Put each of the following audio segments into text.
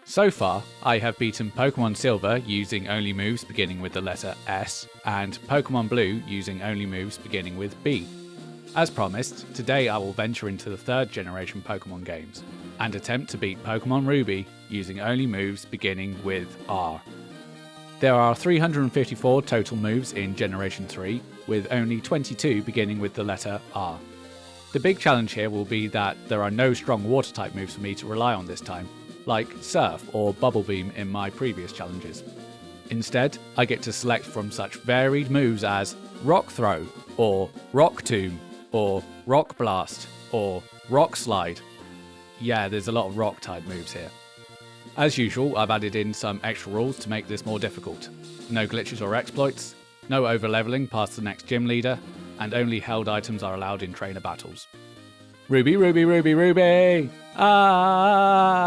So far, I have beaten Pokémon Silver using only moves beginning with the letter S, and Pokémon Blue using only moves beginning with B. As promised, today I will venture into the 3rd generation Pokémon games, and attempt to beat Pokémon Ruby using only moves beginning with R. There are 354 total moves in Generation 3, with only 22 beginning with the letter R. The big challenge here will be that there are no strong water-type moves for me to rely on this time, like Surf or Bubble Beam in my previous challenges. Instead, I get to select from such varied moves as Rock Throw, or Rock Tomb, or Rock Blast, or Rock Slide. Yeah, there's a lot of rock-type moves here. As usual, I've added in some extra rules to make this more difficult. No glitches or exploits, no overleveling past the next gym leader, and only held items are allowed in trainer battles. Ruby, Ruby, Ruby, Ruby! Ah!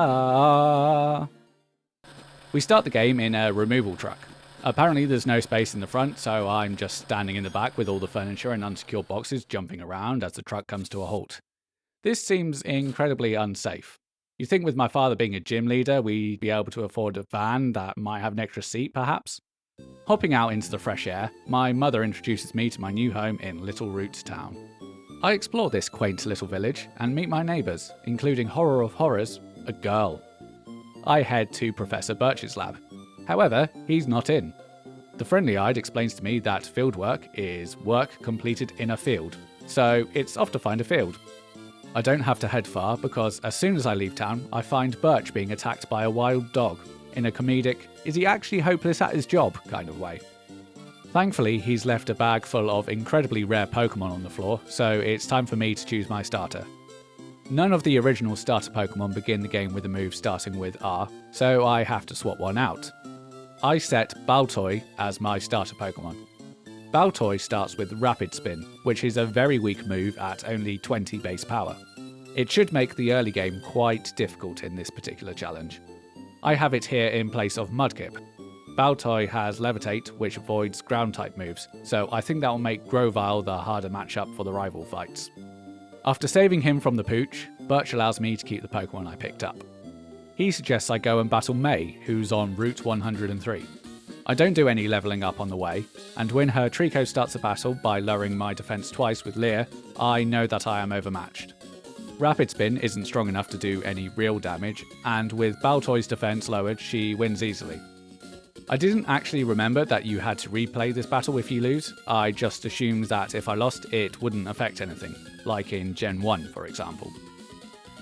We start the game in a removal truck. Apparently there's no space in the front, so I'm just standing in the back with all the furniture and unsecured boxes jumping around as the truck comes to a halt. This seems incredibly unsafe. You'd think with my father being a gym leader, we'd be able to afford a van that might have an extra seat, perhaps? Hopping out into the fresh air, my mother introduces me to my new home in Little Roots Town. I explore this quaint little village and meet my neighbours, including horror of horrors, a girl. I head to Professor Birch's lab. However, he's not in. The friendly-eyed explains to me that fieldwork is work completed in a field, so it's off to find a field. I don't have to head far because as soon as I leave town, I find Birch being attacked by a wild dog, in a comedic, is he actually hopeless at his job kind of way. Thankfully, he's left a bag full of incredibly rare Pokémon on the floor, so it's time for me to choose my starter. None of the original starter Pokémon begin the game with a move starting with R, so I have to swap one out. I set Baltoy as my starter Pokémon. Baltoy starts with Rapid Spin, which is a very weak move at only 20 base power. It should make the early game quite difficult in this particular challenge. I have it here in place of Mudkip. Baltoy has Levitate, which avoids ground-type moves, so I think that will make Grovyle the harder matchup for the rival fights. After saving him from the pooch, Birch allows me to keep the Pokémon I picked up. He suggests I go and battle May, who's on Route 103. I don't do any levelling up on the way, and when her Trico starts a battle by lowering my defense twice with Leer, I know that I am overmatched. Rapid Spin isn't strong enough to do any real damage, and with Baltoy's defense lowered, she wins easily. I didn't actually remember that you had to replay this battle if you lose. I just assumed that if I lost, it wouldn't affect anything, like in Gen 1 for example.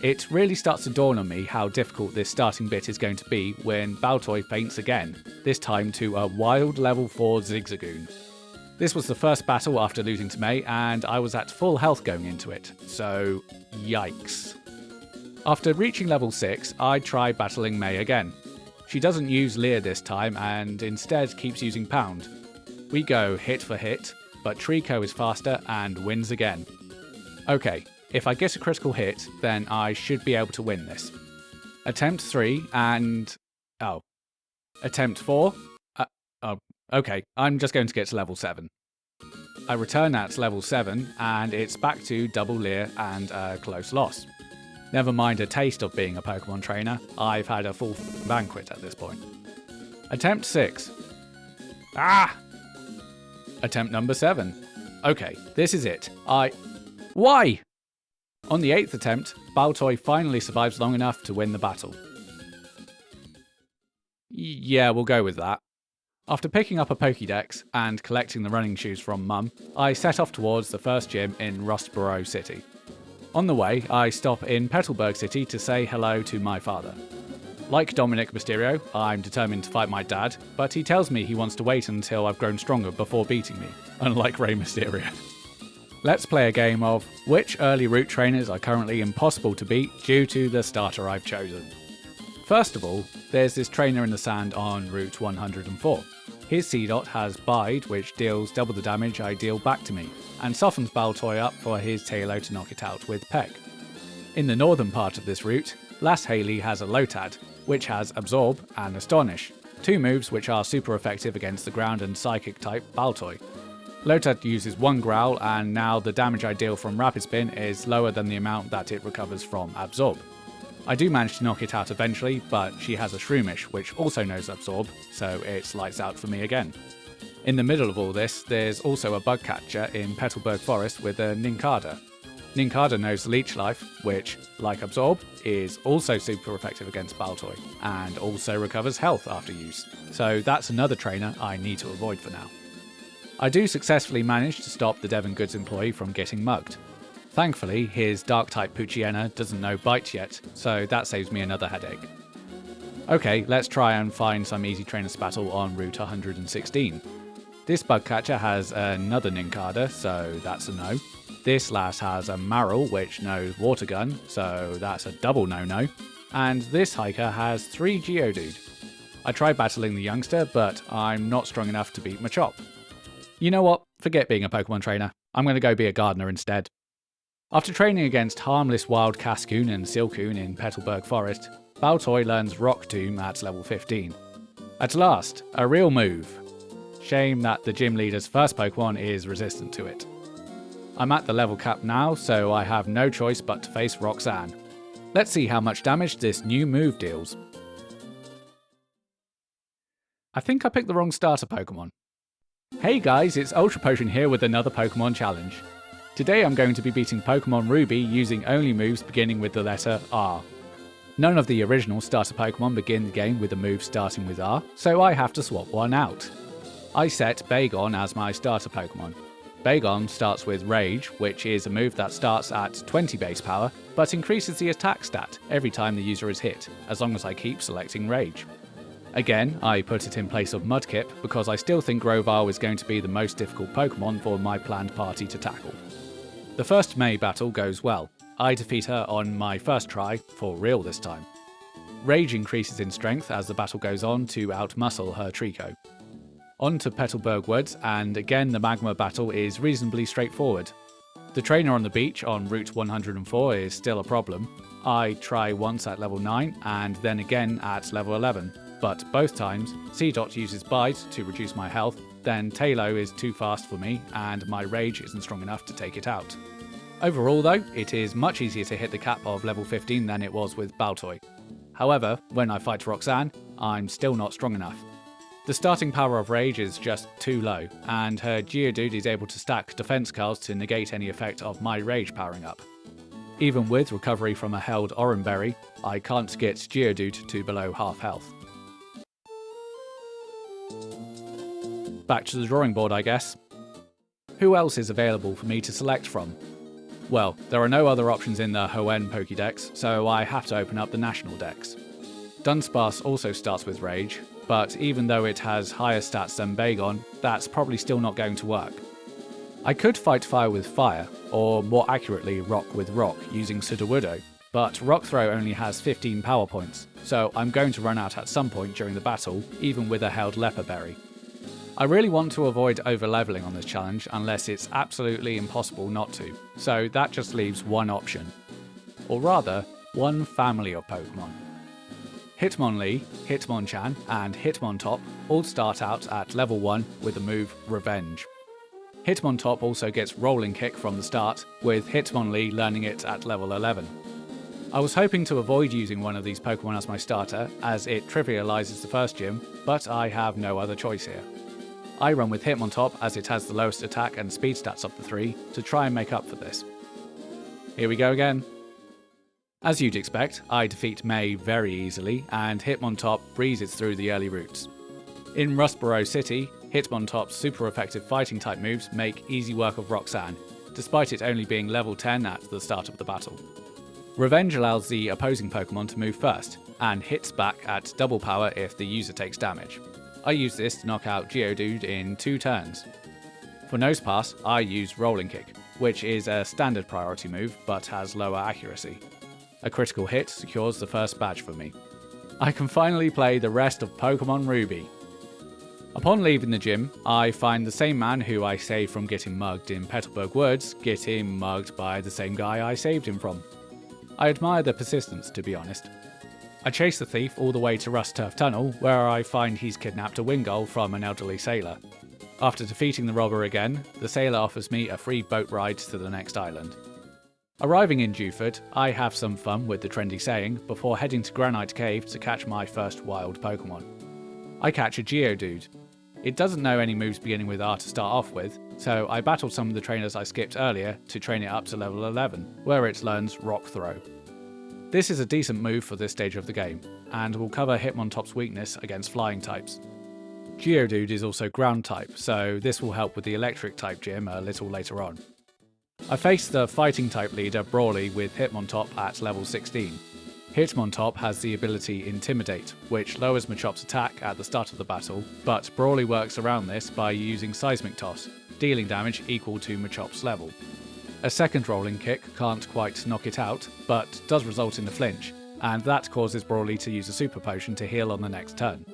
It really starts to dawn on me how difficult this starting bit is going to be when Baltoy faints again, this time to a wild level 4 Zigzagoon. This was the first battle after losing to May, and I was at full health going into it, so yikes. After reaching level 6, I try battling May again. She doesn't use Leer this time and instead keeps using Pound. We go hit for hit, but Trico is faster and wins again. Okay, if I get a critical hit, then I should be able to win this. Attempt 3 and... oh. Attempt 4? Okay, I'm just going to get to level 7. I return at level 7 and it's back to double Leer and a close loss. Never mind a taste of being a Pokemon trainer, I've had a full banquet at this point. Attempt 6. Ah! Attempt number 7. Okay, this is it. Why? On the 8th attempt, Baltoy finally survives long enough to win the battle. Yeah, we'll go with that. After picking up a Pokédex and collecting the running shoes from Mum, I set off towards the first gym in Rostboro City. On the way, I stop in Petalburg City to say hello to my father. Like Dominic Mysterio, I'm determined to fight my dad, but he tells me he wants to wait until I've grown stronger before beating me, unlike Rey Mysterio. Let's play a game of which early route trainers are currently impossible to beat due to the starter I've chosen. First of all, there's this trainer in the sand on Route 104. His C-Dot has Bide, which deals double the damage I deal back to me, and softens Baltoy up for his Tailo to knock it out with Peck. In the northern part of this route, Lass Haley has a Lotad, which has Absorb and Astonish, two moves which are super effective against the ground and psychic type Baltoy. Lotad uses one Growl, and now the damage I deal from Rapid Spin is lower than the amount that it recovers from Absorb. I do manage to knock it out eventually, but she has a Shroomish, which also knows Absorb, so it's lights out for me again. In the middle of all this, there's also a bug catcher in Petalburg Forest with a Nincada. Nincada knows Leech Life, which, like Absorb, is also super effective against Baltoy, and also recovers health after use, so that's another trainer I need to avoid for now. I do successfully manage to stop the Devon Goods employee from getting mugged. Thankfully, his Dark-type Poochyena doesn't know Bite yet, so that saves me another headache. Okay, let's try and find some easy trainer battle on Route 116. This bug catcher has another Nincada, so that's a no. This lass has a Maril, which knows Water Gun, so that's a double no-no. And this hiker has 3 Geodude. I tried battling the youngster, but I'm not strong enough to beat Machop. You know what? Forget being a Pokemon trainer. I'm going to go be a gardener instead. After training against harmless wild Cascoon and Silcoon in Petalburg Forest, Baltoy learns Rock Tomb at level 15. At last, a real move. Shame that the gym leader's first Pokemon is resistant to it. I'm at the level cap now, so I have no choice but to face Roxanne. Let's see how much damage this new move deals. I think I picked the wrong starter Pokemon. Hey guys, it's Ultra Potion here with another Pokemon challenge. Today I'm going to be beating Pokémon Ruby using only moves beginning with the letter R. None of the original starter Pokémon begin the game with a move starting with R, so I have to swap one out. I set Bagon as my starter Pokémon. Bagon starts with Rage, which is a move that starts at 20 base power, but increases the attack stat every time the user is hit, as long as I keep selecting Rage. Again, I put it in place of Mudkip because I still think Grovyle is going to be the most difficult Pokémon for my planned party to tackle. The first May battle goes well. I defeat her on my first try, for real this time. Rage increases in strength as the battle goes on to outmuscle her Trico. On to Petalburg Woods, and again the Magma battle is reasonably straightforward. The trainer on the beach on Route 104 is still a problem. I try once at level 9 and then again at level 11, but both times C-Dot uses Bite to reduce my health, then Tailo is too fast for me and my Rage isn't strong enough to take it out. Overall though, it is much easier to hit the cap of level 15 than it was with Baltoy. However, when I fight Roxanne, I'm still not strong enough. The starting power of Rage is just too low, and her Geodude is able to stack defense cards to negate any effect of my Rage powering up. Even with recovery from a held Oranberry, I can't get Geodude to below half health. Back to the drawing board, I guess. Who else is available for me to select from? Well, there are no other options in the Hoenn Pokédex, so I have to open up the national dex. Dunsparce also starts with Rage, but even though it has higher stats than Bagon, that's probably still not going to work. I could fight Fire with Fire, or more accurately Rock with Rock using Sudowoodo, but Rock Throw only has 15 power points, so I'm going to run out at some point during the battle, even with a held Leperberry. I really want to avoid overleveling on this challenge unless it's absolutely impossible not to, so that just leaves one option. Or rather, one family of Pokemon. Hitmonlee, Hitmonchan, and Hitmontop all start out at level 1 with the move Revenge. Hitmontop also gets Rolling Kick from the start, with Hitmonlee learning it at level 11. I was hoping to avoid using one of these Pokemon as my starter, as it trivializes the first gym, but I have no other choice here. I run with Hitmontop as it has the lowest attack and speed stats of the three to try and make up for this. Here we go again. As you'd expect, I defeat May very easily, and Hitmontop breezes through the early routes. In Rustboro City, Hitmontop's super effective fighting type moves make easy work of Roxanne, despite it only being level 10 at the start of the battle. Revenge allows the opposing Pokemon to move first, and hits back at double power if the user takes damage. I use this to knock out Geodude in 2 turns. For Nosepass, I use Rolling Kick, which is a standard priority move but has lower accuracy. A critical hit secures the first badge for me. I can finally play the rest of Pokémon Ruby. Upon leaving the gym, I find the same man who I saved from getting mugged in Petalburg Woods getting mugged by the same guy I saved him from. I admire their persistence, to be honest. I chase the thief all the way to Rust Turf Tunnel, where I find he's kidnapped a Wingull from an elderly sailor. After defeating the robber again, the sailor offers me a free boat ride to the next island. Arriving in Dewford, I have some fun with the trendy saying before heading to Granite Cave to catch my first wild Pokémon. I catch a Geodude. It doesn't know any moves beginning with R to start off with, so I battled some of the trainers I skipped earlier to train it up to level 11, where it learns Rock Throw. This is a decent move for this stage of the game, and will cover Hitmontop's weakness against flying types. Geodude is also ground type, so this will help with the electric type gym a little later on. I faced the fighting type leader Brawly with Hitmontop at level 16. Hitmontop has the ability Intimidate, which lowers Machop's attack at the start of the battle, but Brawly works around this by using Seismic Toss, dealing damage equal to Machop's level. A second rolling kick can't quite knock it out, but does result in a flinch, and that causes Brawly to use a super potion to heal on the next turn.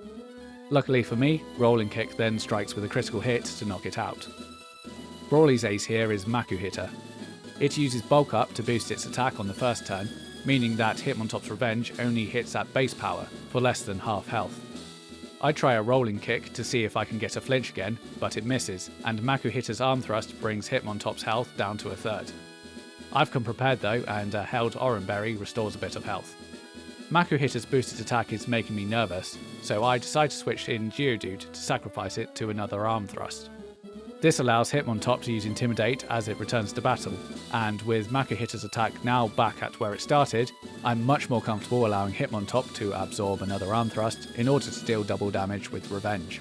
Luckily for me, rolling kick then strikes with a critical hit to knock it out. Brawly's ace here is Maku Hitter. It uses bulk up to boost its attack on the first turn, meaning that Hitmontop's Revenge only hits at base power for less than half health. I try a rolling kick to see if I can get a flinch again, but it misses, and Maku Hitter's arm thrust brings Hitmontop's health down to a third. I've come prepared though, and a held Oran Berry restores a bit of health. Maku Hitter's boosted attack is making me nervous, so I decide to switch in Geodude to sacrifice it to another arm thrust. This allows Hitmontop to use Intimidate as it returns to battle, and with Maku Hitter's attack now back at where it started, I'm much more comfortable allowing Hitmontop to absorb another arm thrust in order to deal double damage with Revenge.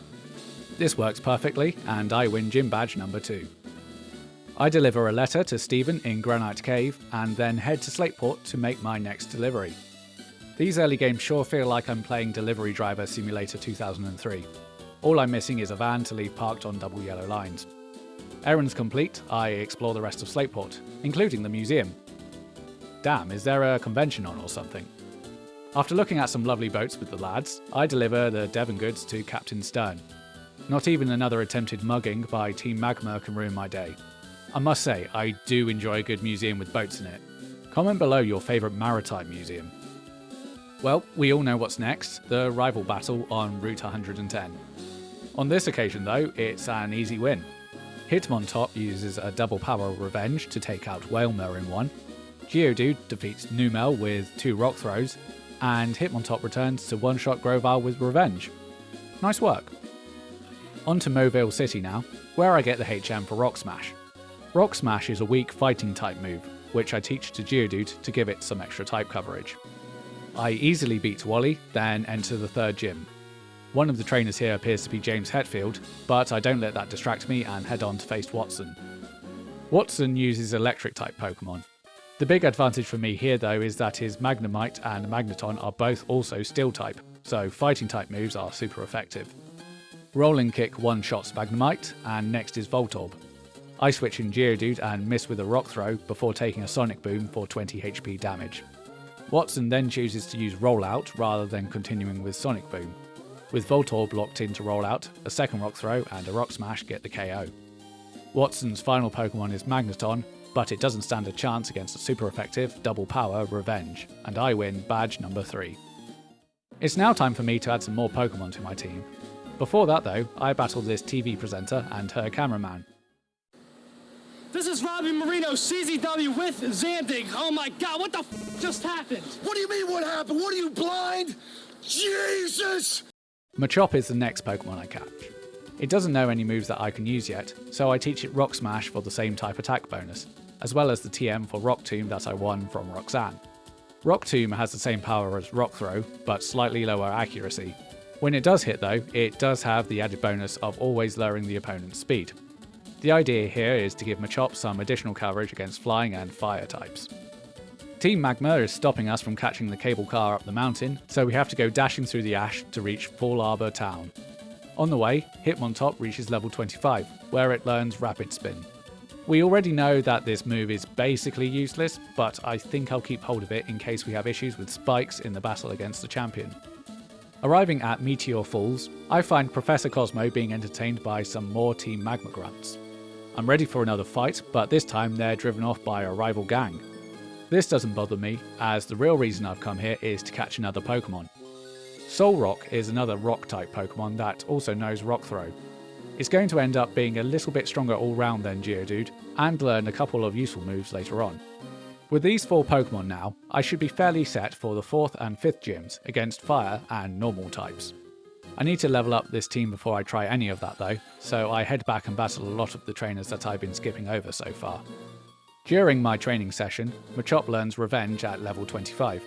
This works perfectly, and I win Gym Badge number 2. I deliver a letter to Stephen in Granite Cave, and then head to Slateport to make my next delivery. These early games sure feel like I'm playing Delivery Driver Simulator 2003. All I'm missing is a van to leave parked on double yellow lines. Errands complete, I explore the rest of Slateport, including the museum. Damn, is there a convention on or something? After looking at some lovely boats with the lads, I deliver the Devon goods to Captain Stern. Not even another attempted mugging by Team Magma can ruin my day. I must say, I do enjoy a good museum with boats in it. Comment below your favourite maritime museum. Well, we all know what's next, the rival battle on Route 110. On this occasion though, it's an easy win. Hitmontop uses a double power Revenge to take out Whalmer in one, Geodude defeats Numel with 2 rock throws, and Hitmontop returns to one-shot Grovyle with Revenge. Nice work. On to Mobile City now, where I get the HM for Rock Smash. Rock Smash is a weak fighting type move, which I teach to Geodude to give it some extra type coverage. I easily beat Wally, then enter the third gym. One of the trainers here appears to be James Hetfield, but I don't let that distract me and head on to face Watson. Watson uses electric type Pokemon. The big advantage for me here though is that his Magnemite and Magneton are both also steel type, so fighting type moves are super effective. Rolling Kick one-shots Magnemite, and next is Voltorb. I switch in Geodude and miss with a Rock Throw before taking a Sonic Boom for 20 HP damage. Watson then chooses to use Rollout rather than continuing with Sonic Boom. With Voltorb locked into Rollout, a second Rock Throw and a Rock Smash get the KO. Watson's final Pokemon is Magneton, but it doesn't stand a chance against a super effective double power Revenge, and I win badge number 3. It's now time for me to add some more Pokemon to my team. Before that though, I battled this TV presenter and her cameraman. This is Robbie Marino, CZW with Zandig. Oh my god, what the f just happened? What do you mean what happened? What are you, blind? Jesus! Machop is the next Pokemon I catch. It doesn't know any moves that I can use yet, so I teach it Rock Smash for the same type attack bonus, as well as the TM for Rock Tomb that I won from Roxanne. Rock Tomb has the same power as Rock Throw, but slightly lower accuracy. When it does hit though, it does have the added bonus of always lowering the opponent's speed. The idea here is to give Machop some additional coverage against flying and fire types. Team Magma is stopping us from catching the cable car up the mountain, so we have to go dashing through the ash to reach Fall Arbor Town. On the way, Hitmontop reaches level 25, where it learns Rapid Spin. We already know that this move is basically useless, but I think I'll keep hold of it in case we have issues with spikes in the battle against the champion. Arriving at Meteor Falls, I find Professor Cosmo being entertained by some more Team Magma grunts. I'm ready for another fight, but this time they're driven off by a rival gang. This doesn't bother me, as the real reason I've come here is to catch another Pokemon. Solrock is another rock-type Pokemon that also knows Rock Throw. It's going to end up being a little bit stronger all round than Geodude, and learn a couple of useful moves later on. With these 4 Pokemon now, I should be fairly set for the 4th and 5th gyms against fire and normal types. I need to level up this team before I try any of that though, so I head back and battle a lot of the trainers that I've been skipping over so far. During my training session, Machop learns Revenge at level 25.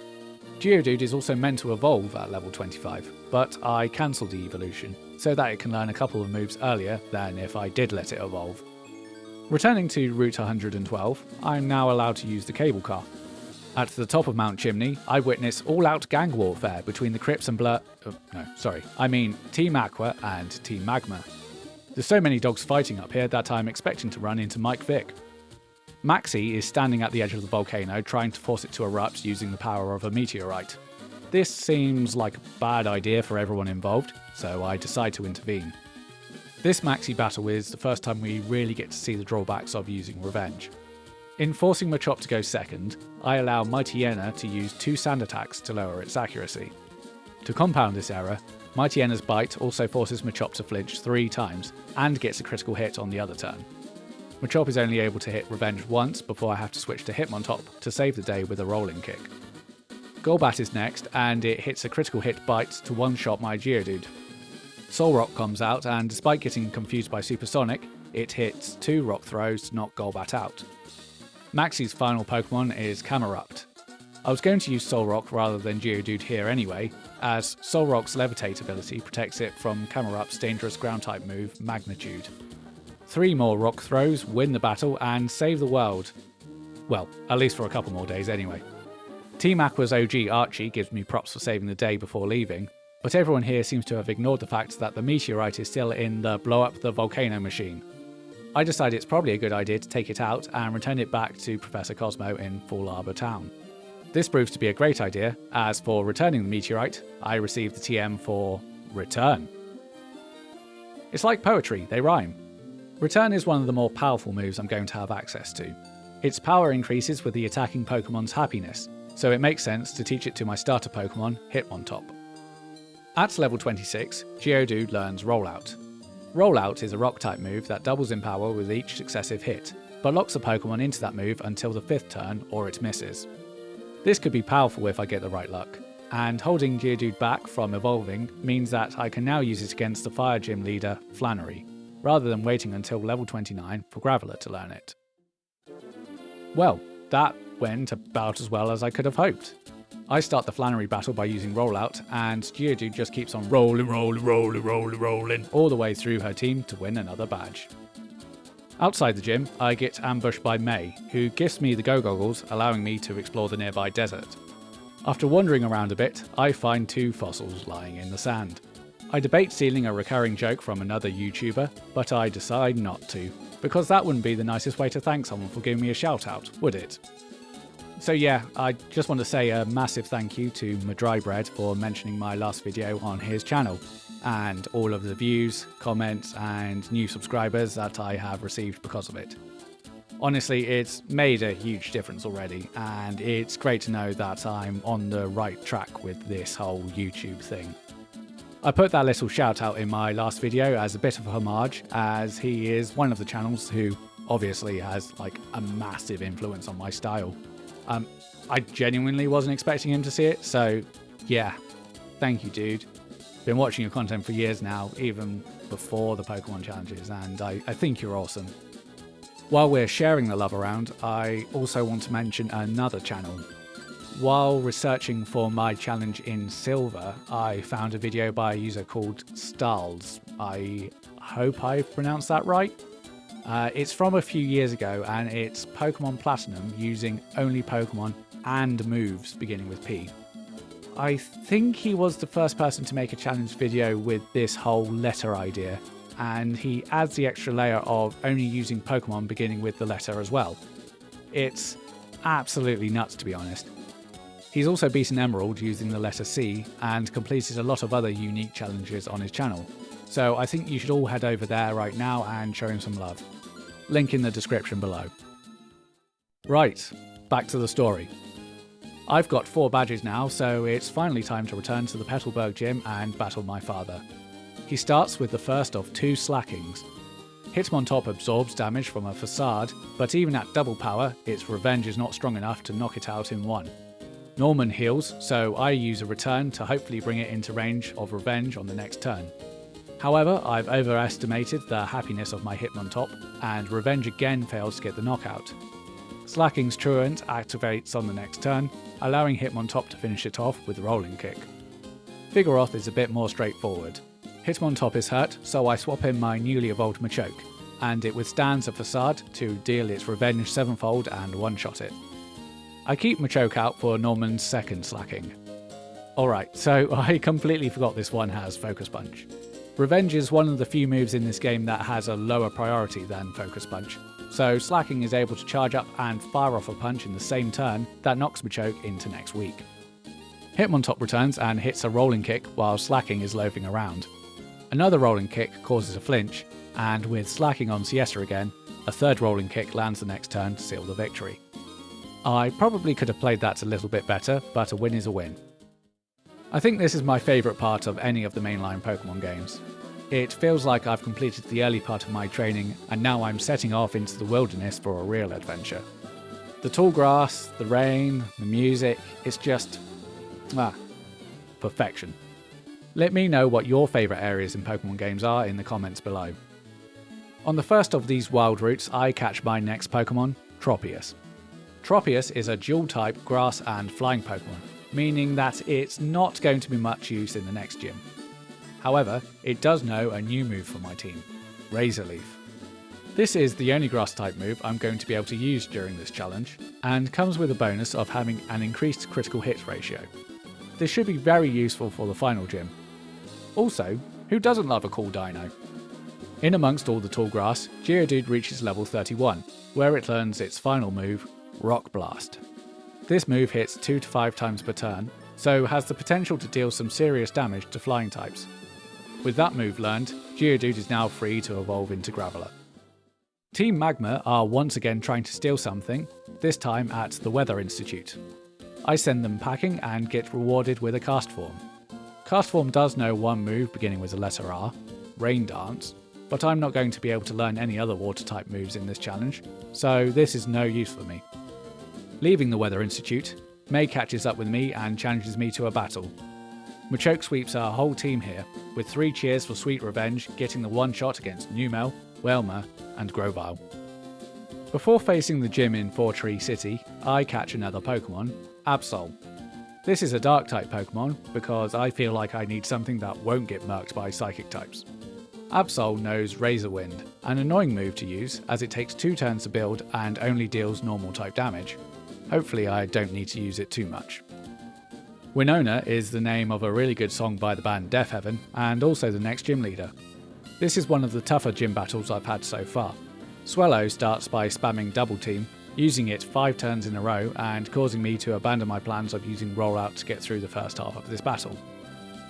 Geodude is also meant to evolve at level 25, but I cancelled the evolution, so that it can learn a couple of moves earlier than if I did let it evolve. Returning to Route 112, I'm now allowed to use the cable car. At the top of Mount Chimney, I witness all-out gang warfare between the Crips and Team Aqua and Team Magma. There's so many dogs fighting up here that I'm expecting to run into Mike Vick. Maxie is standing at the edge of the volcano trying to force it to erupt using the power of a meteorite. This seems like a bad idea for everyone involved, so I decide to intervene. This Maxie battle is the first time we really get to see the drawbacks of using Revenge. In forcing Machop to go second, I allow Mightyena to use 2 sand attacks to lower its accuracy. To compound this error, Mightyena's bite also forces Machop to flinch 3 times, and gets a critical hit on the other turn. Machop is only able to hit Revenge once before I have to switch to Hitmontop to save the day with a rolling kick. Golbat is next, and it hits a critical hit bite to one-shot my Geodude. Solrock comes out, and despite getting confused by Supersonic, it hits 2 rock throws to knock Golbat out. Maxie's final Pokemon is Camerupt. I was going to use Solrock rather than Geodude here anyway, as Solrock's Levitate ability protects it from Camerupt's dangerous ground-type move, Magnitude. 3 more rock throws win the battle and save the world. Well, at least for a couple more days anyway. Team Aqua's OG Archie gives me props for saving the day before leaving, but everyone here seems to have ignored the fact that the meteorite is still in the blow up the volcano machine. I decide it's probably a good idea to take it out and return it back to Professor Cosmo in Fall Arbor Town. This proves to be a great idea, as for returning the meteorite, I receive the TM for Return. It's like poetry, they rhyme. Return is one of the more powerful moves I'm going to have access to. Its power increases with the attacking Pokemon's happiness, so it makes sense to teach it to my starter Pokemon, Hitmontop. At level 26, Geodude learns Rollout. Rollout is a rock-type move that doubles in power with each successive hit, but locks a Pokemon into that move until the 5th turn or it misses. This could be powerful if I get the right luck, and holding Geodude back from evolving means that I can now use it against the Fire Gym leader, Flannery, rather than waiting until level 29 for Graveler to learn it. Well, that went about as well as I could have hoped. I start the Flannery battle by using Rollout, and Geodude just keeps on rolling all the way through her team to win another badge. Outside the gym, I get ambushed by May, who gifts me the Go Goggles, allowing me to explore the nearby desert. After wandering around a bit, I find 2 fossils lying in the sand. I debate stealing a recurring joke from another YouTuber, but I decide not to, because that wouldn't be the nicest way to thank someone for giving me a shout out, would it? So yeah, I just want to say a massive thank you to Madrybread for mentioning my last video on his channel, and all of the views, comments and new subscribers that I have received because of it. Honestly, it's made a huge difference already, and it's great to know that I'm on the right track with this whole YouTube thing. I put that little shout out in my last video as a bit of a homage, as he is one of the channels who obviously has like a massive influence on my style. I genuinely wasn't expecting him to see it, so yeah, thank you dude. Been watching your content for years now, even before the Pokemon challenges, and I think you're awesome. While we're sharing the love around, I also want to mention another channel. While researching for my challenge in Silver, I found a video by a user called Stals. I hope I pronounced that right. It's from a few years ago, and it's Pokemon Platinum using only Pokemon and moves beginning with P. I think he was the first person to make a challenge video with this whole letter idea, and he adds the extra layer of only using Pokemon beginning with the letter as well. It's absolutely nuts, to be honest. He's also beaten Emerald using the letter C and completed a lot of other unique challenges on his channel, so I think you should all head over there right now and show him some love. Link in the description below. Right, back to the story. I've got 4 badges now, so it's finally time to return to the Petalburg gym and battle my father. He starts with the first of 2 slackings. Hitmontop absorbs damage from a facade, but even at double power, its revenge is not strong enough to knock it out in one. Norman heals, so I use a return to hopefully bring it into range of revenge on the next turn. However, I've overestimated the happiness of my Hitmontop, and revenge again fails to get the knockout. Slacking's Truant activates on the next turn, allowing Hitmontop to finish it off with Rolling Kick. Vigoroth is a bit more straightforward. Hitmontop is hurt, so I swap in my newly evolved Machoke, and it withstands a facade to deal its revenge sevenfold and one-shot it. I keep Machoke out for Norman's second slacking. Alright, so I completely forgot this one has Focus Punch. Revenge is one of the few moves in this game that has a lower priority than Focus Punch, so Slacking is able to charge up and fire off a punch in the same turn that knocks Machoke into next week. Hitmontop returns and hits a Rolling Kick while Slacking is loafing around. Another Rolling Kick causes a flinch, and with Slacking on Siesta again, a third Rolling Kick lands the next turn to seal the victory. I probably could have played that a little bit better, but a win is a win. I think this is my favourite part of any of the mainline Pokemon games. It feels like I've completed the early part of my training, and now I'm setting off into the wilderness for a real adventure. The tall grass, the rain, the music, it's just... perfection. Let me know what your favourite areas in Pokemon games are in the comments below. On the first of these wild routes, I catch my next Pokemon, Tropius. Tropius is a dual-type grass and flying Pokemon, meaning that it's not going to be much use in the next gym. However, it does know a new move for my team, Razor Leaf. This is the only grass-type move I'm going to be able to use during this challenge, and comes with a bonus of having an increased critical hit ratio. This should be very useful for the final gym. Also, who doesn't love a cool dino? In amongst all the tall grass, Geodude reaches level 31, where it learns its final move, Rock Blast. This move hits 2 to 5 times per turn, so has the potential to deal some serious damage to flying types. With that move learned, Geodude is now free to evolve into Graveler. Team Magma are once again trying to steal something, this time at the Weather Institute. I send them packing and get rewarded with a Cast Form. Cast Form does know one move beginning with the letter R, Rain Dance, but I'm not going to be able to learn any other water-type moves in this challenge, so this is no use for me. Leaving the Weather Institute, May catches up with me and challenges me to a battle. Machoke sweeps our whole team here, with 3 cheers for Sweet Revenge getting the one-shot against Numel, Wailmer, and Grovyle. Before facing the gym in Four Tree City, I catch another Pokemon, Absol. This is a Dark-type Pokemon, because I feel like I need something that won't get murked by Psychic types. Absol knows Razor Wind, an annoying move to use as it takes 2 turns to build and only deals normal type damage. Hopefully I don't need to use it too much. Winona is the name of a really good song by the band Deafheaven, and also the next gym leader. This is one of the tougher gym battles I've had so far. Swellow starts by spamming Double Team, using it 5 turns in a row and causing me to abandon my plans of using Rollout to get through the first half of this battle.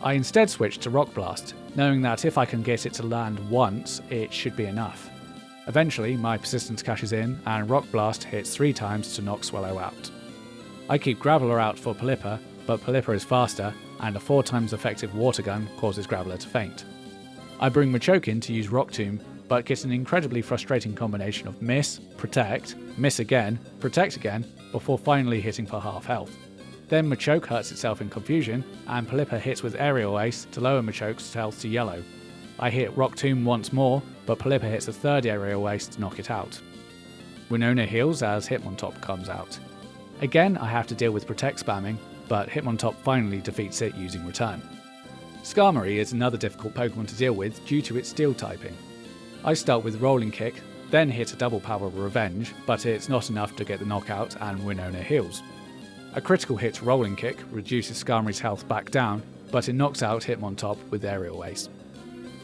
I instead switch to Rock Blast, knowing that if I can get it to land once, it should be enough. Eventually, my persistence cashes in, and Rock Blast hits 3 times to knock Swellow out. I keep Graveler out for Pelipper, but Pelipper is faster, and a 4 times effective Water Gun causes Graveler to faint. I bring Machoke in to use Rock Tomb, but get an incredibly frustrating combination of miss again, protect again, before finally hitting for half health. Then Machoke hurts itself in confusion, and Pelipper hits with Aerial Ace to lower Machoke's health to yellow. I hit Rock Tomb once more, but Pelipper hits a third Aerial Ace to knock it out. Winona heals as Hitmontop comes out. Again, I have to deal with Protect spamming, but Hitmontop finally defeats it using Return. Skarmory is another difficult Pokemon to deal with due to its Steel typing. I start with Rolling Kick, then hit a double power Revenge, but it's not enough to get the knockout and Winona heals. A critical hit Rolling Kick reduces Skarmory's health back down, but it knocks out Hitmontop with Aerial Ace.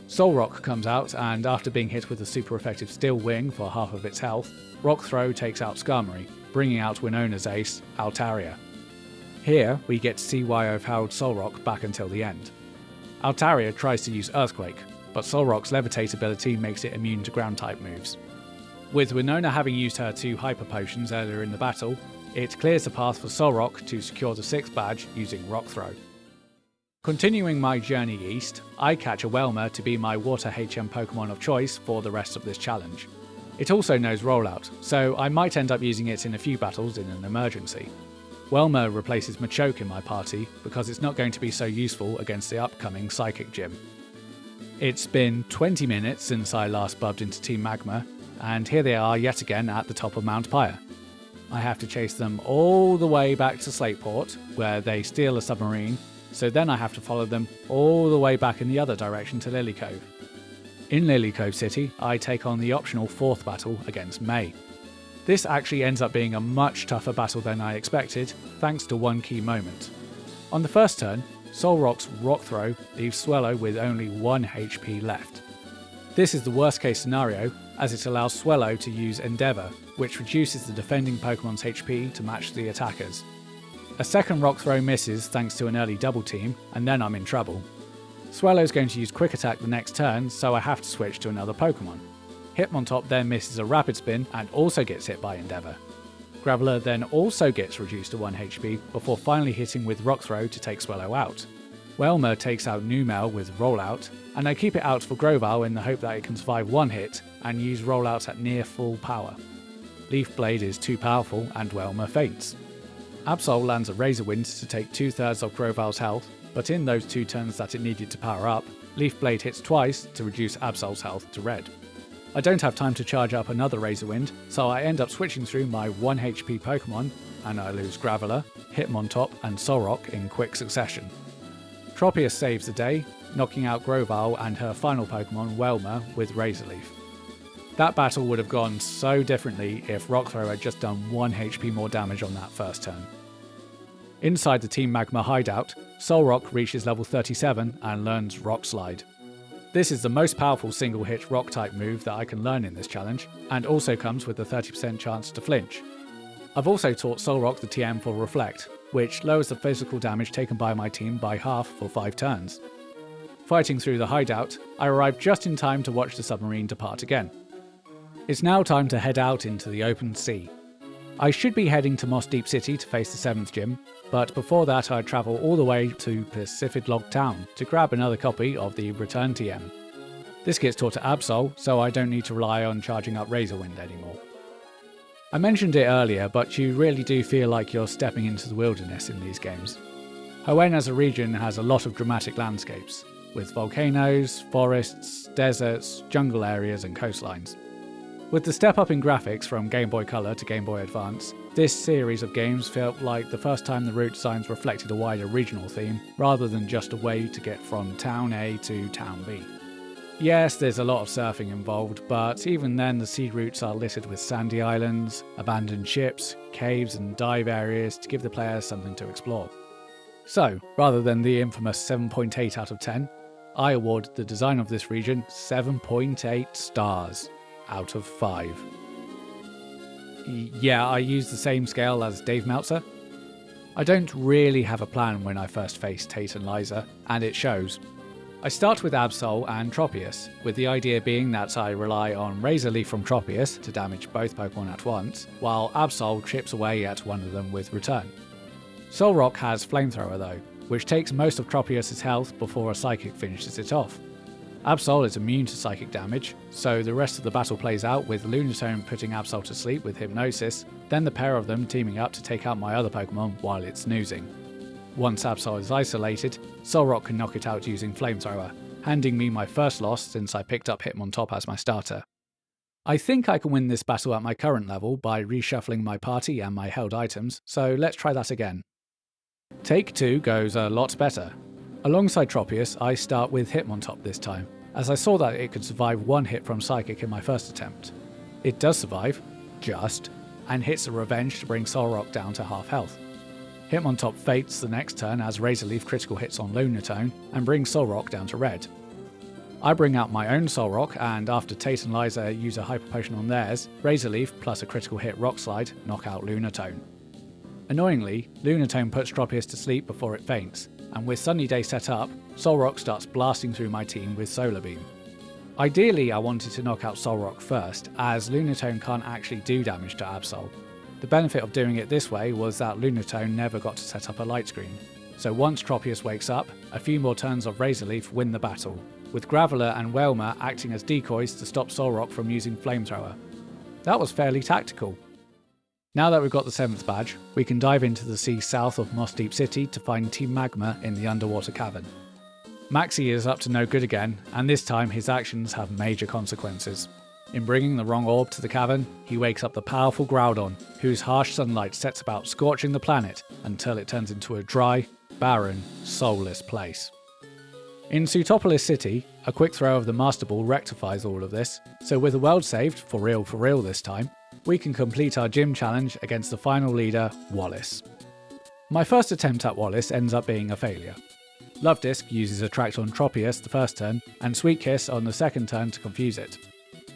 Solrock comes out, and after being hit with a super effective Steel Wing for half of its health, Rock Throw takes out Skarmory, bringing out Winona's ace, Altaria. Here, we get to see why I've held Solrock back until the end. Altaria tries to use Earthquake, but Solrock's Levitate ability makes it immune to ground-type moves. With Winona having used her 2 Hyper Potions earlier in the battle, it clears the path for Solrock to secure the 6th badge using Rock Throw. Continuing my journey east, I catch a Welmer to be my Water HM Pokemon of choice for the rest of this challenge. It also knows Rollout, so I might end up using it in a few battles in an emergency. Welmer replaces Machoke in my party because it's not going to be so useful against the upcoming Psychic Gym. It's been 20 minutes since I last bubbed into Team Magma, and here they are yet again at the top of Mount Pyre. I have to chase them all the way back to Slateport, where they steal a submarine, so then I have to follow them all the way back in the other direction to Lily Cove. In Lily Cove City, I take on the optional 4th battle against May. This actually ends up being a much tougher battle than I expected, thanks to one key moment. On the first turn, Solrock's Rock Throw leaves Swellow with only 1 HP left. This is the worst case scenario, as it allows Swellow to use Endeavour, which reduces the defending Pokemon's HP to match the attacker's. A second Rock Throw misses thanks to an early double team, and then I'm in trouble. Swellow's going to use Quick Attack the next turn, so I have to switch to another Pokemon. Hitmontop then misses a Rapid Spin and also gets hit by Endeavour. Graveler then also gets reduced to 1 HP before finally hitting with Rock Throw to take Swellow out. Welmer takes out Numel with Rollout, and I keep it out for Grovyle in the hope that it can survive one hit and use Rollout at near full power. Leaf Blade is too powerful and Welmer faints. Absol lands a Razor Wind to take 2/3 of Grovyle's health, but in those 2 turns that it needed to power up, Leaf Blade hits twice to reduce Absol's health to red. I don't have time to charge up another Razor Wind, so I end up switching through my 1 HP Pokemon, and I lose Graveler, Hitmontop and Solrock in quick succession. Tropius saves the day, knocking out Grovyle and her final Pokemon, Welmer, with Razor Leaf. That battle would have gone so differently if Rock Throw had just done 1 HP more damage on that first turn. Inside the Team Magma hideout, Solrock reaches level 37 and learns Rock Slide. This is the most powerful single-hit Rock-type move that I can learn in this challenge, and also comes with a 30% chance to flinch. I've also taught Solrock the TM for Reflect, which lowers the physical damage taken by my team by half for 5 turns. Fighting through the hideout, I arrive just in time to watch the submarine depart again. It's now time to head out into the open sea. I should be heading to Moss Deep City to face the 7th gym, but before that I travel all the way to Pacific Town to grab another copy of the Return TM. This gets taught to Absol, so I don't need to rely on charging up Razor Wind anymore. I mentioned it earlier, but you really do feel like you're stepping into the wilderness in these games. Hoenn as a region has a lot of dramatic landscapes, with volcanoes, forests, deserts, jungle areas and coastlines. With the step up in graphics from Game Boy Color to Game Boy Advance, this series of games felt like the first time the route designs reflected a wider regional theme, rather than just a way to get from Town A to Town B. Yes, there's a lot of surfing involved, but even then the sea routes are littered with sandy islands, abandoned ships, caves and dive areas to give the player something to explore. So, rather than the infamous 7.8 out of 10, I award the design of this region 7.8 stars out of 5. Yeah, I use the same scale as Dave Meltzer. I don't really have a plan when I first face Tate and Liza, and it shows. I start with Absol and Tropius, with the idea being that I rely on Razor Leaf from Tropius to damage both Pokemon at once, while Absol chips away at one of them with Return. Solrock has Flamethrower though, which takes most of Tropius' health before a Psychic finishes it off. Absol is immune to psychic damage, so the rest of the battle plays out with Lunatone putting Absol to sleep with Hypnosis, then the pair of them teaming up to take out my other Pokemon while it's snoozing. Once Absol is isolated, Solrock can knock it out using Flamethrower, handing me my first loss since I picked up Hitmontop as my starter. I think I can win this battle at my current level by reshuffling my party and my held items, so let's try that again. Take 2 goes a lot better. Alongside Tropius, I start with Hitmontop this time, as I saw that it could survive 1 hit from Psychic in my first attempt. It does survive, just, and hits a Revenge to bring Solrock down to half health. Hitmontop fates the next turn as Razor Leaf critical hits on Lunatone and brings Solrock down to red. I bring out my own Solrock, and after Tate and Liza use a Hyper Potion on theirs, Razor Leaf plus a critical hit Rock Slide knock out Lunatone. Annoyingly, Lunatone puts Tropius to sleep before it faints, and with Sunny Day set up, Solrock starts blasting through my team with Solar Beam. Ideally, I wanted to knock out Solrock first, as Lunatone can't actually do damage to Absol. The benefit of doing it this way was that Lunatone never got to set up a light screen. so once Tropius wakes up, a few more turns of Razor Leaf win the battle, with Graveler and Whelmer acting as decoys to stop Solrock from using Flamethrower. That was fairly tactical. Now that we've got the 7th badge, we can dive into the sea south of Moss Deep City to find Team Magma in the underwater cavern. Maxie is up to no good again, and this time his actions have major consequences. In bringing the wrong orb to the cavern, he wakes up the powerful Groudon, whose harsh sunlight sets about scorching the planet until it turns into a dry, barren, soulless place. In Sutopolis City, a quick throw of the Master Ball rectifies all of this, so with the world saved, for real this time, we can complete our gym challenge against the final leader, Wallace. My first attempt at Wallace ends up being a failure. Love Disc uses Attract on Tropius the first turn, and Sweet Kiss on the second turn to confuse it.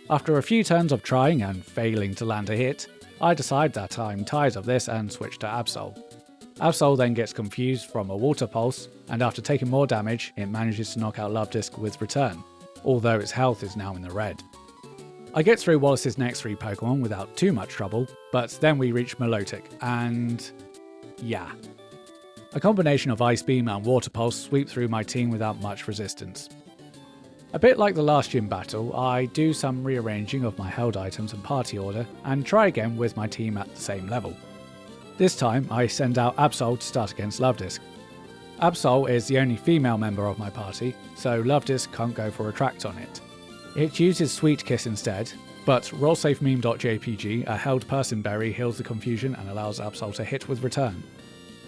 After a few turns of trying and failing to land a hit, I decide that I'm tired of this and switch to Absol. Absol then gets confused from a Water Pulse, and after taking more damage, it manages to knock out Love Disc with Return, although its health is now in the red. I get through Wallace's next 3 Pokemon without too much trouble, but then we reach Milotic, and yeah. A combination of Ice Beam and Water Pulse sweep through my team without much resistance. A bit like the last gym battle, I do some rearranging of my held items and party order, and try again with my team at the same level. This time, I send out Absol to start against Love Disc. Absol is the only female member of my party, so Love Disc can't go for Attract on it. It uses Sweet Kiss instead, but rollsafememe.jpg, a held person berry, heals the confusion and allows Absol to hit with Return.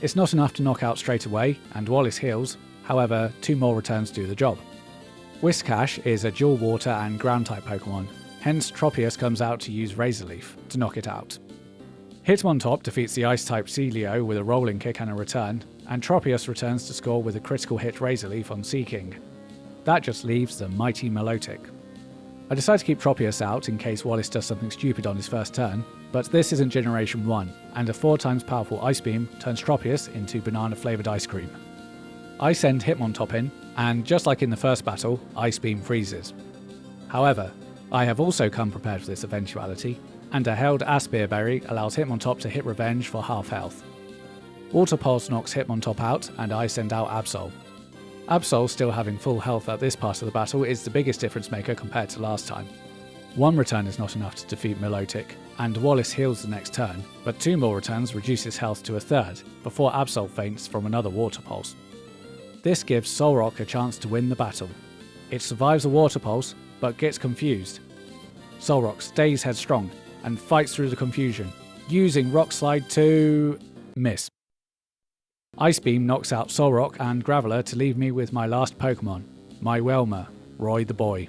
It's not enough to knock out straight away, and Wallace heals, however 2 more returns do the job. Whiscash is a dual water and ground type Pokemon, hence Tropius comes out to use Razor Leaf to knock it out. Hitmontop defeats the ice type Celio with a rolling kick and a return, and Tropius returns to score with a critical hit Razor Leaf on Seaking. That just leaves the mighty Milotic. I decide to keep Tropius out in case Wallace does something stupid on his first turn, but this isn't Generation 1, and a 4 times powerful Ice Beam turns Tropius into banana flavoured ice cream. I send Hitmontop in, and just like in the first battle, Ice Beam freezes. However, I have also come prepared for this eventuality, and a held Aspir Berry allows Hitmontop to hit Revenge for half health. Water Pulse knocks Hitmontop out, and I send out Absol. Absol still having full health at this part of the battle is the biggest difference maker compared to last time. 1 return is not enough to defeat Milotic, and Wallace heals the next turn, but 2 more returns reduce his health to a third, before Absol faints from another Water Pulse. This gives Solrock a chance to win the battle. It survives a Water Pulse, but gets confused. Solrock stays headstrong, and fights through the confusion, using Rock Slide to miss. Ice Beam knocks out Solrock and Graveler to leave me with my last Pokemon, my Whelmer, Roy the Boy.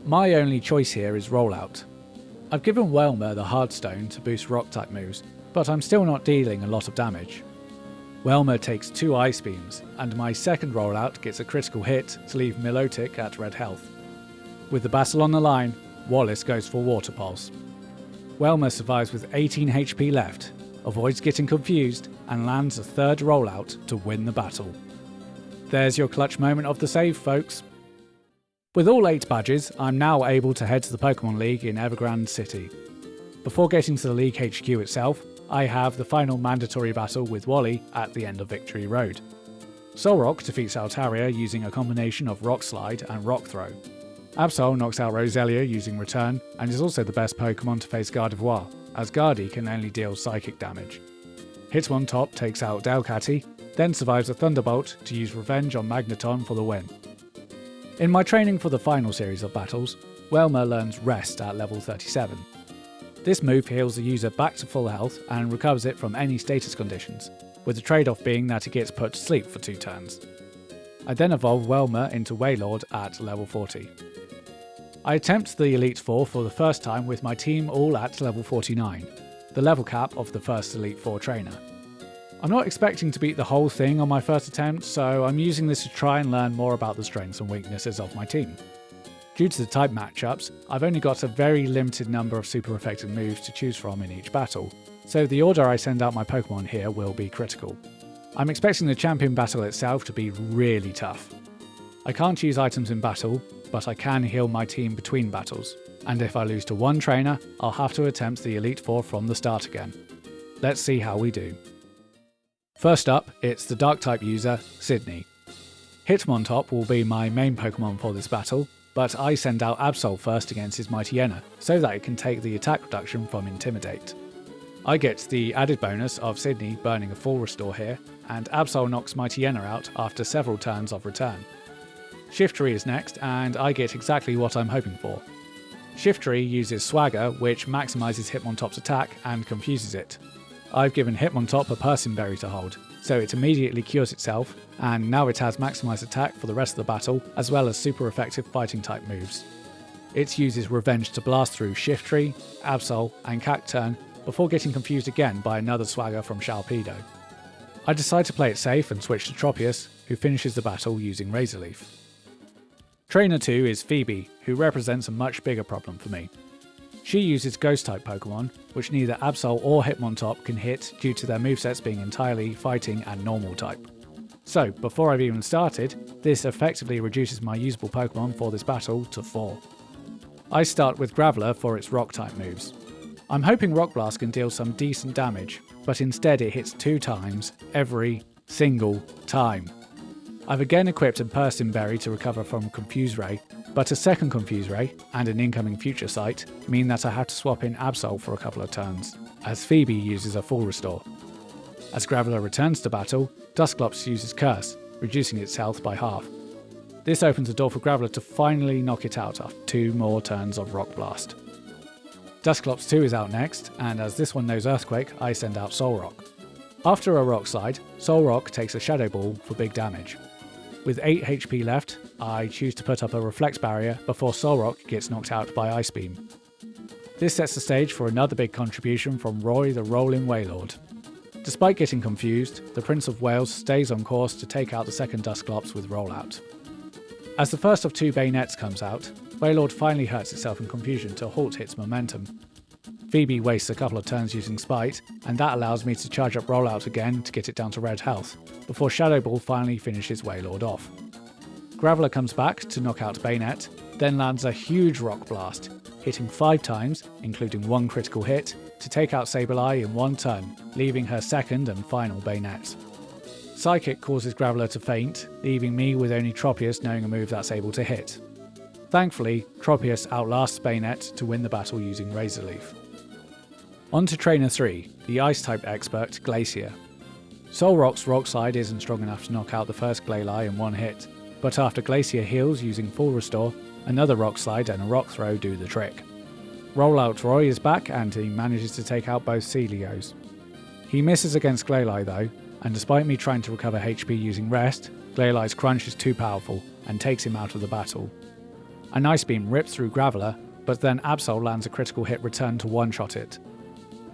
My only choice here is Rollout. I've given Whelmer the Hardstone to boost Rock-type moves, but I'm still not dealing a lot of damage. Whelmer takes 2 Ice Beams, and my second Rollout gets a critical hit to leave Milotic at red health. With the battle on the line, Wallace goes for Water Pulse. Whelmer survives with 18 HP left, avoids getting confused, and lands a 3rd Rollout to win the battle. There's your clutch moment of the save, folks. With all 8 badges, I'm now able to head to the Pokémon League in Evergrande City. Before getting to the League HQ itself, I have the final mandatory battle with Wally at the end of Victory Road. Solrock defeats Altaria using a combination of Rock Slide and Rock Throw. Absol knocks out Roselia using Return, and is also the best Pokemon to face Gardevoir, as Gardy can only deal psychic damage. Hitmontop takes out Delcatty, then survives a Thunderbolt to use Revenge on Magneton for the win. In my training for the final series of battles, Whelmer learns Rest at level 37. This move heals the user back to full health and recovers it from any status conditions, with the trade-off being that it gets put to sleep for 2 turns. I then evolve Whelmer into Wailord at level 40. I attempt the Elite Four for the first time with my team all at level 49, the level cap of the first Elite Four trainer. I'm not expecting to beat the whole thing on my first attempt, so I'm using this to try and learn more about the strengths and weaknesses of my team. Due to the type matchups, I've only got a very limited number of super effective moves to choose from in each battle, so the order I send out my Pokemon here will be critical. I'm expecting the champion battle itself to be really tough. I can't use items in battle, but I can heal my team between battles, and if I lose to one trainer, I'll have to attempt the Elite Four from the start again. Let's see how we do. First up, it's the Dark-type user, Chimney. Hitmontop will be my main Pokemon for this battle, but I send out Absol first against his Mightyena, so that it can take the attack reduction from Intimidate. I get the added bonus of Chimney burning a full restore here, and Absol knocks Mightyena out after several turns of return. Shiftry is next, and I get exactly what I'm hoping for. Shiftry uses Swagger, which maximises Hitmontop's attack and confuses it. I've given Hitmontop a Persian Berry to hold, so it immediately cures itself, and now it has maximised attack for the rest of the battle, as well as super effective fighting type moves. It uses Revenge to blast through Shiftry, Absol, and Cacturn before getting confused again by another Swagger from Sharpedo. I decide to play it safe and switch to Tropius, who finishes the battle using Razor Leaf. Trainer 2 is Phoebe, who represents a much bigger problem for me. She uses Ghost-type Pokemon, which neither Absol or Hitmontop can hit due to their movesets being entirely fighting and normal type. So, before I've even started, this effectively reduces my usable Pokemon for this battle to 4. I start with Graveler for its Rock-type moves. I'm hoping Rock Blast can deal some decent damage, but instead it hits 2 times every single time. I've again equipped a Persian Berry to recover from Confuse Ray, but a second Confuse Ray and an incoming Future Sight mean that I have to swap in Absol for a couple of turns, as Phoebe uses a full restore. As Graveler returns to battle, Dusclops uses Curse, reducing its health by half. This opens the door for Graveler to finally knock it out after 2 more turns of Rock Blast. Dusclops 2 is out next, and as this one knows Earthquake, I send out Solrock. After a Rock Slide, Solrock takes a Shadow Ball for big damage. With 8 HP left, I choose to put up a Reflex Barrier before Solrock gets knocked out by Ice Beam. This sets the stage for another big contribution from Roy the Rolling Wailord. Despite getting confused, the Prince of Wales stays on course to take out the second Dusclops with Rollout. As the first of 2 Bayonets comes out, Wailord finally hurts itself in confusion to halt its momentum. Phoebe wastes a couple of turns using Spite, and that allows me to charge up Rollout again to get it down to red health, before Shadow Ball finally finishes Wailord off. Graveler comes back to knock out Bayonet, then lands a huge Rock Blast, hitting 5 times, including 1 critical hit, to take out Sableye in 1 turn, leaving her second and final Bayonet. Psychic causes Graveler to faint, leaving me with only Tropius knowing a move that's able to hit. Thankfully, Tropius outlasts Bayonet to win the battle using Razor Leaf. On to Trainer 3, the Ice-type expert, Glacier. Solrock's Rock Slide isn't strong enough to knock out the first Glalie in 1 hit, but after Glacier heals using full restore, another Rock Slide and a Rock Throw do the trick. Rollout Roy is back and he manages to take out both Celios. He misses against Glalie though, and despite me trying to recover HP using Rest, Glalie's Crunch is too powerful and takes him out of the battle. An Ice Beam rips through Graveler, but then Absol lands a critical hit return to one-shot it.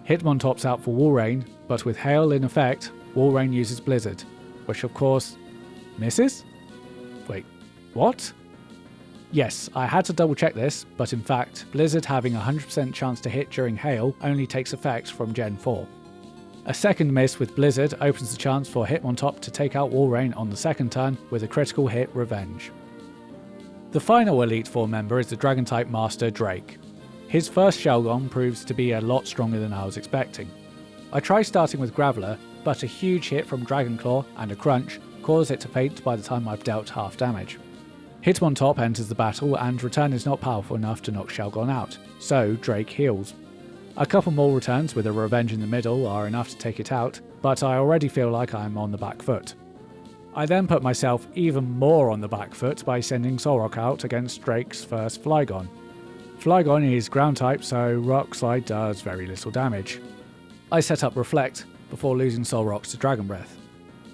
Hitmontop's out for Walrein, but with Hail in effect, Walrein uses Blizzard, which of course misses? Wait, what? Yes, I had to double check this, but in fact, Blizzard having a 100% chance to hit during Hail only takes effect from Gen 4. A second miss with Blizzard opens the chance for Hitmontop to take out Walrein on the second turn with a critical hit Revenge. The final Elite Four member is the Dragon-type Master Drake. His first Shelgon proves to be a lot stronger than I was expecting. I try starting with Graveler, but a huge hit from Dragonclaw and a Crunch cause it to faint by the time I've dealt half damage. Hitmontop enters the battle and Return is not powerful enough to knock Shelgon out, so Drake heals. A couple more returns with a Revenge in the middle are enough to take it out, but I already feel like I'm on the back foot. I then put myself even more on the back foot by sending Solrock out against Drake's first Flygon. Flygon is ground type, so Rock Slide does very little damage. I set up Reflect before losing Solrock to Dragon Breath.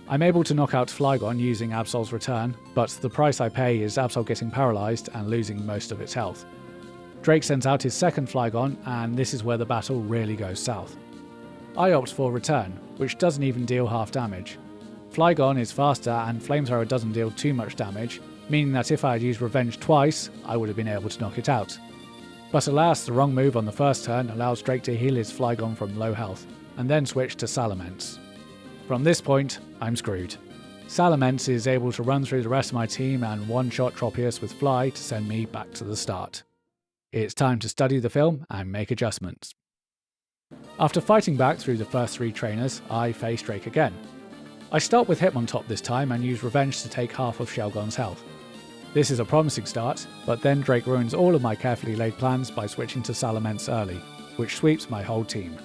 I'm able to knock out Flygon using Absol's Return, but the price I pay is Absol getting paralysed and losing most of its health. Drake sends out his second Flygon, and this is where the battle really goes south. I opt for Return, which doesn't even deal half damage. Flygon is faster and Flamethrower doesn't deal too much damage, meaning that if I had used Revenge twice, I would have been able to knock it out. But alas, the wrong move on the first turn allows Drake to heal his Flygon from low health, and then switch to Salamence. From this point, I'm screwed. Salamence is able to run through the rest of my team and one-shot Tropius with Fly to send me back to the start. It's time to study the film and make adjustments. After fighting back through the first 3 trainers, I face Drake again. I start with Hitmontop this time and use Revenge to take half of Shelgon's health. This is a promising start, but then Drake ruins all of my carefully laid plans by switching to Salamence early, which sweeps my whole team.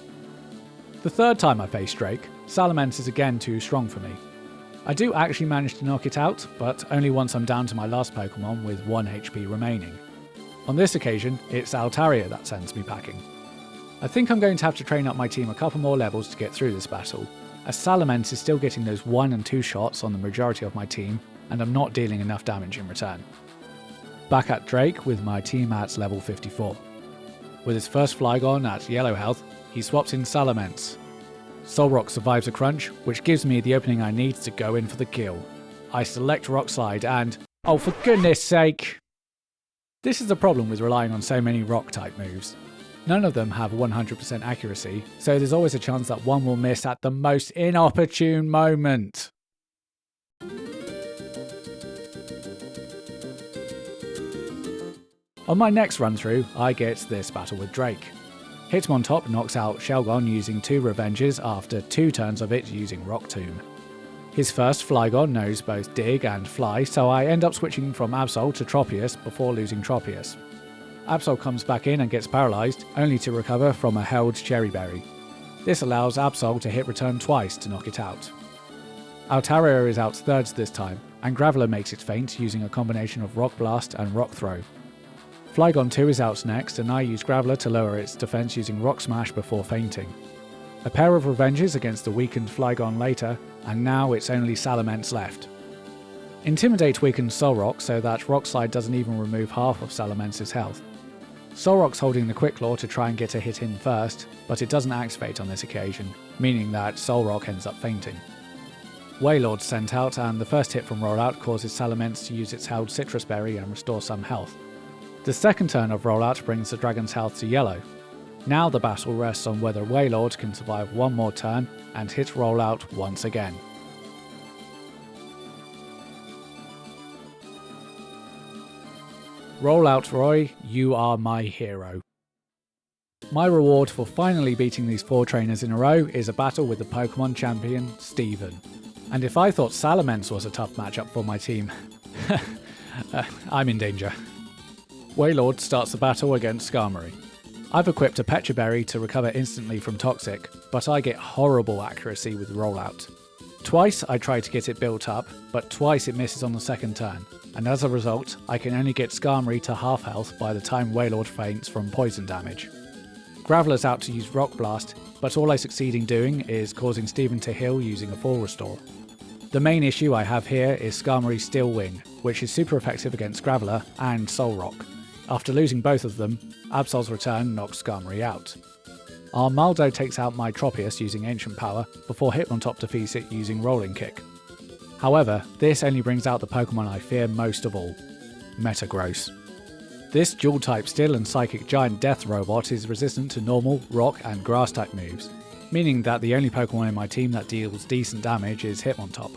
The third time I face Drake, Salamence is again too strong for me. I do actually manage to knock it out, but only once I'm down to my last Pokemon with 1 HP remaining. On this occasion, it's Altaria that sends me packing. I think I'm going to have to train up my team a couple more levels to get through this battle, as Salamence is still getting those 1 and 2 shots on the majority of my team, and I'm not dealing enough damage in return. Back at Drake with my team at level 54. With his first Flygon at yellow health, he swaps in Salamence. Solrock survives a crunch, which gives me the opening I need to go in for the kill. I select Rock Slide and, oh for goodness sake! This is the problem with relying on so many rock type moves. None of them have 100% accuracy, so there's always a chance that one will miss at the most inopportune moment. On my next run through, I get this battle with Drake. Hitmontop knocks out Shelgon using 2 Revenges after 2 turns of it using Rock Tomb. His first Flygon knows both Dig and Fly, so I end up switching from Absol to Tropius before losing Tropius. Absol comes back in and gets paralysed, only to recover from a held Cherry Berry. This allows Absol to hit return twice to knock it out. Altaria is out thirds this time, and Graveler makes it faint using a combination of Rock Blast and Rock Throw. Flygon 2 is out next, and I use Graveler to lower its defense using Rock Smash before fainting. A pair of Revenges against the weakened Flygon later, and now it's only Salamence left. Intimidate weakens Solrock so that Rock Slide doesn't even remove half of Salamence's health. Solrock's holding the Quick Claw to try and get a hit in first, but it doesn't activate on this occasion, meaning that Solrock ends up fainting. Wailord's sent out, and the first hit from Rollout causes Salamence to use its held Citrus Berry and restore some health. The second turn of Rollout brings the dragon's health to yellow. Now the battle rests on whether Wailord can survive one more turn and hit Rollout once again. Rollout Roy, you are my hero. My reward for finally beating these 4 trainers in a row is a battle with the Pokemon champion, Steven. And if I thought Salamence was a tough matchup for my team, I'm in danger. Wailord starts the battle against Skarmory. I've equipped a Pecha Berry to recover instantly from Toxic, but I get horrible accuracy with Rollout. Twice I try to get it built up, but twice it misses on the second turn, and as a result, I can only get Skarmory to half health by the time Wailord faints from poison damage. Graveler's out to use Rock Blast, but all I succeed in doing is causing Steven to heal using a full restore. The main issue I have here is Skarmory's Steel Wing, which is super effective against Graveler and Solrock. After losing both of them, Absol's return knocks Skarmory out. Armaldo takes out my Tropius using Ancient Power before Hitmontop defeats it using Rolling Kick. However, this only brings out the Pokemon I fear most of all, Metagross. This dual-type Steel and Psychic Giant Death Robot is resistant to normal, rock and grass type moves, meaning that the only Pokemon in my team that deals decent damage is Hitmontop.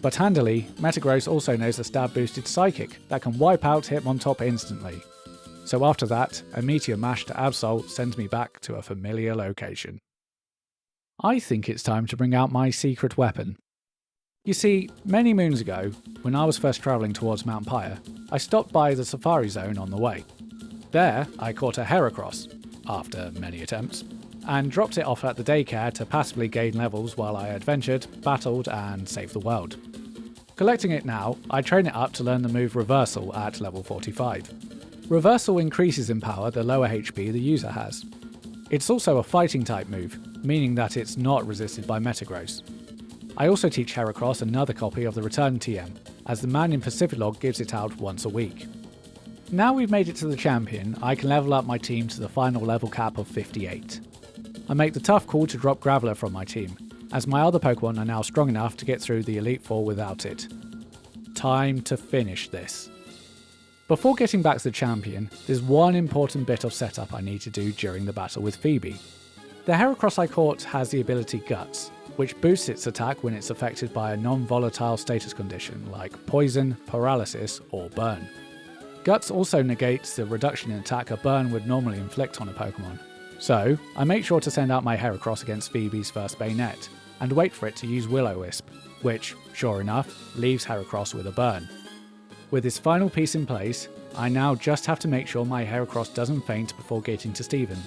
But handily, Metagross also knows the stab-boosted Psychic that can wipe out Hitmontop instantly. So after that, a Meteor Mash to Absol sends me back to a familiar location. I think it's time to bring out my secret weapon. You see, many moons ago, when I was first travelling towards Mount Pyre, I stopped by the Safari Zone on the way. There, I caught a Heracross, after many attempts, and dropped it off at the daycare to passively gain levels while I adventured, battled, and saved the world. Collecting it now, I train it up to learn the move Reversal at level 45. Reversal increases in power the lower HP the user has. It's also a fighting type move, meaning that it's not resisted by Metagross. I also teach Heracross another copy of the Return TM, as the man in Pacificlog gives it out once a week. Now we've made it to the champion, I can level up my team to the final level cap of 58. I make the tough call to drop Graveler from my team, as my other Pokemon are now strong enough to get through the Elite Four without it. Time to finish this. Before getting back to the champion, there's one important bit of setup I need to do during the battle with Phoebe. The Heracross I caught has the ability Guts, which boosts its attack when it's affected by a non-volatile status condition like Poison, Paralysis, or Burn. Guts also negates the reduction in attack a Burn would normally inflict on a Pokemon. So, I make sure to send out my Heracross against Phoebe's first Bayonet, and wait for it to use Will-O-Wisp, which, sure enough, leaves Heracross with a burn. With this final piece in place, I now just have to make sure my Heracross doesn't faint before getting to Steven.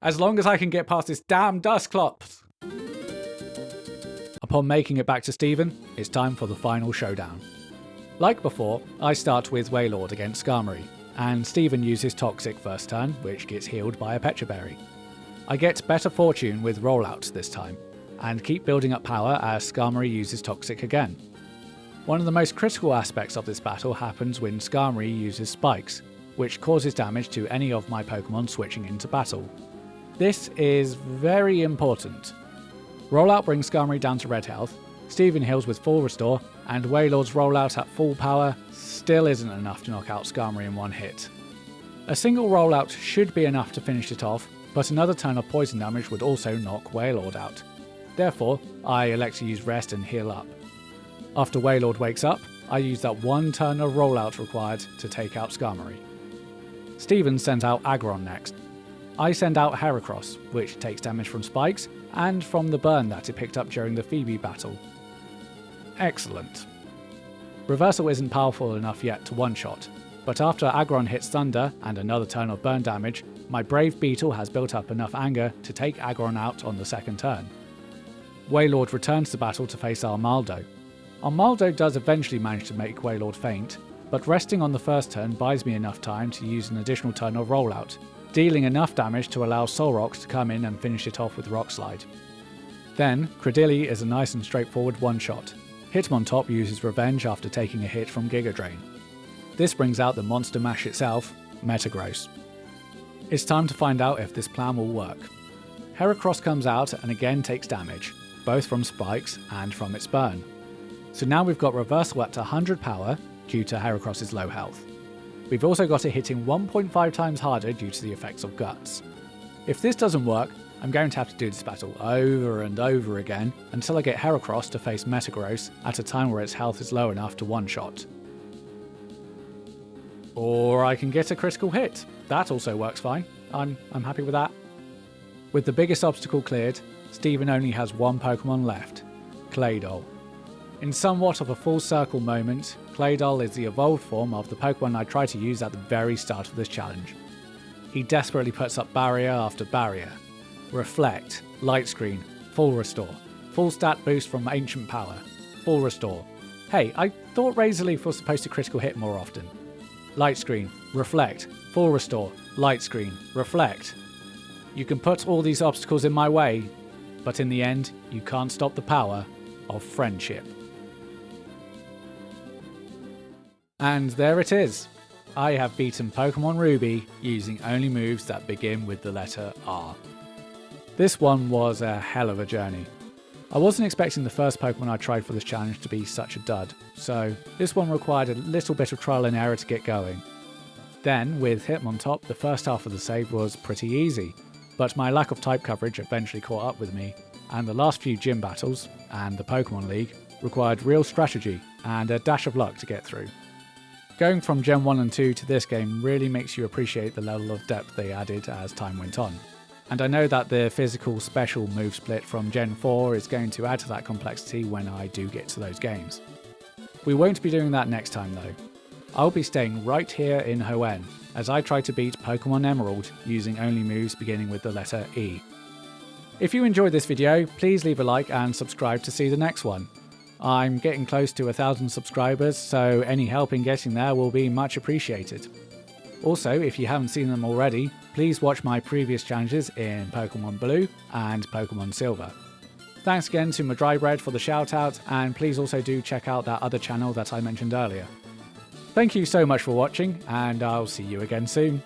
As long as I can get past this damn Dusclops! Upon making it back to Steven, it's time for the final showdown. Like before, I start with Wailord against Skarmory, and Steven uses Toxic first turn, which gets healed by a Pecha Berry. I get better fortune with Rollouts this time, and keep building up power as Skarmory uses Toxic again. One of the most critical aspects of this battle happens when Skarmory uses Spikes, which causes damage to any of my Pokemon switching into battle. This is very important. Rollout brings Skarmory down to red health, Steven heals with full restore, and Wailord's Rollout at full power still isn't enough to knock out Skarmory in one hit. A single Rollout should be enough to finish it off, but another turn of poison damage would also knock Wailord out. Therefore, I elect to use rest and heal up. After Wailord wakes up, I use that one turn of Rollout required to take out Skarmory. Steven sends out Aggron next. I send out Heracross, which takes damage from Spikes and from the burn that it picked up during the Phoebe battle. Excellent. Reversal isn't powerful enough yet to one-shot, but after Aggron hits Thunder and another turn of burn damage, my brave Beetle has built up enough anger to take Aggron out on the second turn. Wailord returns to battle to face Armaldo. Armaldo does eventually manage to make Wailord faint, but resting on the first turn buys me enough time to use an additional turn of Rollout, dealing enough damage to allow Solrox to come in and finish it off with Rock Slide. Then, Credilli is a nice and straightforward one-shot. Hitmontop uses Revenge after taking a hit from Giga Drain. This brings out the Monster Mash itself, Metagross. It's time to find out if this plan will work. Heracross comes out and again takes damage, both from Spikes and from its burn. So now we've got Reversal at 100 power due to Heracross's low health. We've also got it hitting 1.5 times harder due to the effects of Guts. If this doesn't work, I'm going to have to do this battle over and over again until I get Heracross to face Metagross at a time where its health is low enough to one-shot. Or I can get a critical hit. That also works fine. I'm happy with that. With the biggest obstacle cleared, Steven only has one Pokemon left, Claydol. In somewhat of a full circle moment, Claydol is the evolved form of the Pokemon I tried to use at the very start of this challenge. He desperately puts up barrier after barrier. Reflect, Light Screen, Full Restore, Full Stat Boost from Ancient Power, Full Restore. Hey, I thought Razor Leaf was supposed to critical hit more often. Light Screen, Reflect, Full Restore, Light Screen, Reflect. You can put all these obstacles in my way, but in the end, you can't stop the power of friendship. And there it is. I have beaten Pokémon Ruby using only moves that begin with the letter R. This one was a hell of a journey. I wasn't expecting the first Pokemon I tried for this challenge to be such a dud, so this one required a little bit of trial and error to get going. Then, with Hitmontop, the first half of the save was pretty easy, but my lack of type coverage eventually caught up with me, and the last few gym battles, and the Pokemon League, required real strategy and a dash of luck to get through. Going from Gen 1 and 2 to this game really makes you appreciate the level of depth they added as time went on. And I know that the physical special move split from Gen 4 is going to add to that complexity when I do get to those games. We won't be doing that next time though. I'll be staying right here in Hoenn as I try to beat Pokemon Emerald using only moves beginning with the letter E. If you enjoyed this video, please leave a like and subscribe to see the next one. I'm getting close to 1,000 subscribers, so any help in getting there will be much appreciated. Also, if you haven't seen them already, please watch my previous challenges in Pokemon Blue and Pokemon Silver. Thanks again to Madrybread for the shout out, and please also do check out that other channel that I mentioned earlier. Thank you so much for watching, and I'll see you again soon.